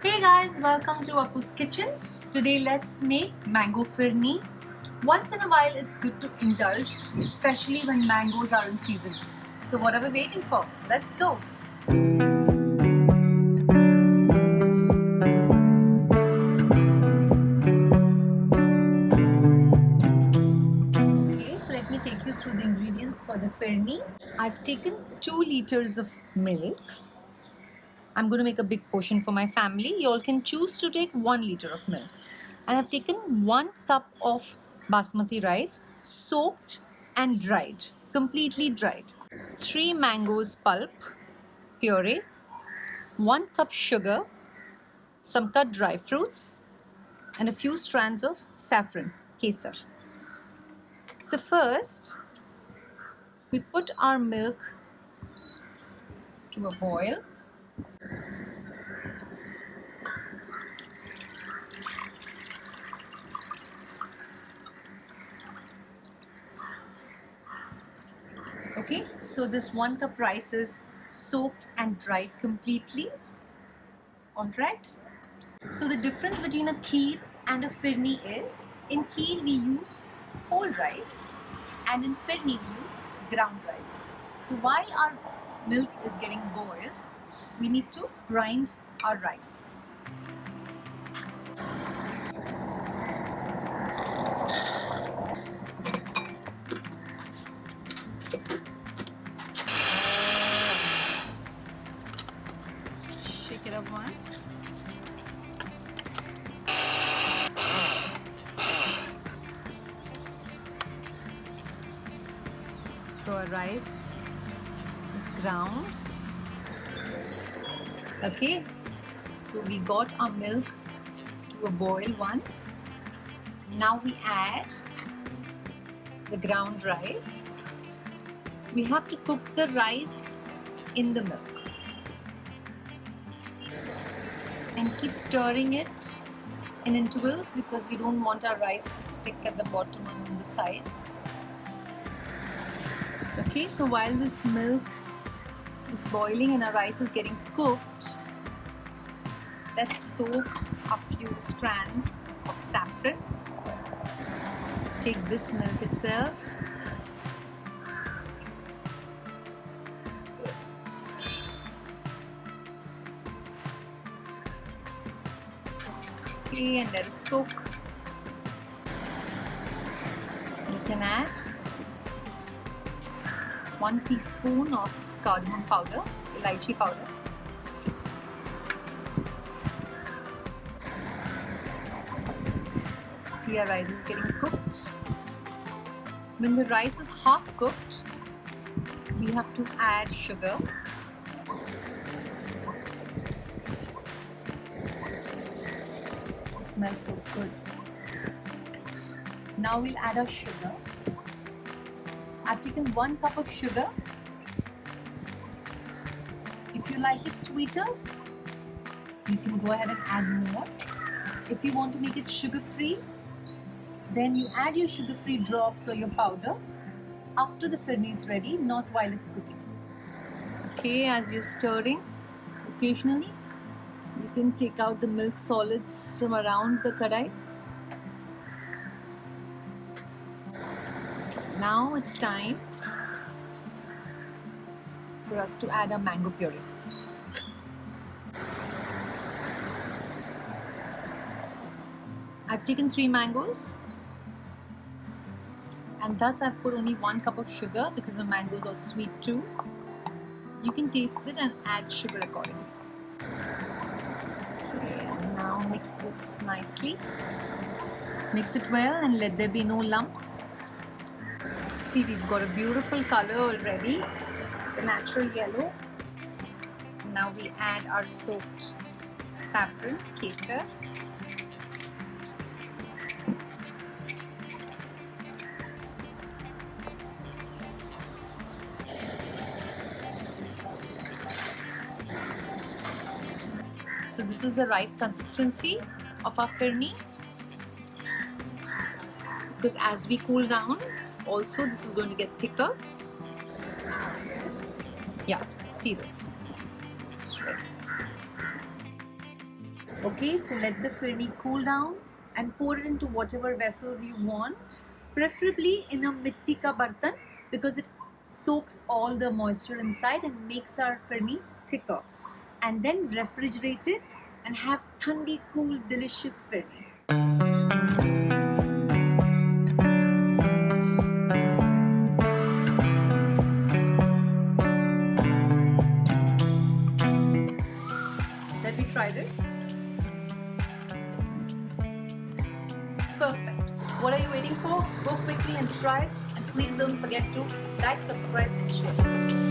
Hey guys, welcome to Apu's Kitchen. Today let's make mango phirni. Once in a while it's good to indulge, especially when mangoes are in season. So what are we waiting for? Let's go. Okay, so let me take you through the ingredients for the phirni. I've taken 2 liters of milk. I'm going to make a big portion for my family. You all can choose to take 1 liter of milk. And I've taken 1 cup of basmati rice, soaked and dried, completely dried. 3 mangoes pulp, puree, 1 cup sugar, some cut dry fruits, and a few strands of saffron, kesar. So first, we put our milk to a boil. Okay, so this 1 cup rice is soaked and dried completely. Alright. So the difference between a kheer and a phirni is, in kheer we use whole rice and in phirni we use ground rice. So while our milk is getting boiled, we need to grind our rice. Shake it up once. So our rice is ground. Okay, so we got our milk to a boil once. Now we add the ground rice. We have to cook the rice in the milk and keep stirring it in intervals because we don't want our rice to stick at the bottom and on the sides. Okay, so while this milk is boiling and our rice is getting cooked, let's soak a few strands of saffron. Take this milk itself. Okay, and let it soak. You can add 1 teaspoon of cardamom powder, elaichi powder. See, our rice is getting cooked. When the rice is half cooked, we have to add sugar. It smells so good. Now we'll add our sugar. I've taken 1 cup of sugar. If you like it sweeter, you can go ahead and add more. If you want to make it sugar-free, then you add your sugar-free drops or your powder after the phirni is ready, not while it's cooking. Okay, as you're stirring, occasionally you can take out the milk solids from around the kadai. Now it's time for us to add our mango puree. I've taken 3 mangoes and thus I've put only 1 cup of sugar because the mangoes are sweet too. You can taste it and add sugar accordingly. Okay, and now mix this nicely. Mix it well and let there be no lumps. See, we've got a beautiful color already, the natural yellow. Now we add our soaked saffron, kesar. So this is the right consistency of our phirni, because as we cool down, also this is going to get thicker. Yeah, see this. It's ready. Okay, so let the Phirni cool down and pour it into whatever vessels you want, preferably in a mitti ka bartan because it soaks all the moisture inside and makes our Phirni thicker. And then refrigerate it and have thandi, cool, delicious Phirni. Let me try this. It's perfect. What are you waiting for? Go quickly and try it. And please don't forget to like, subscribe, and share.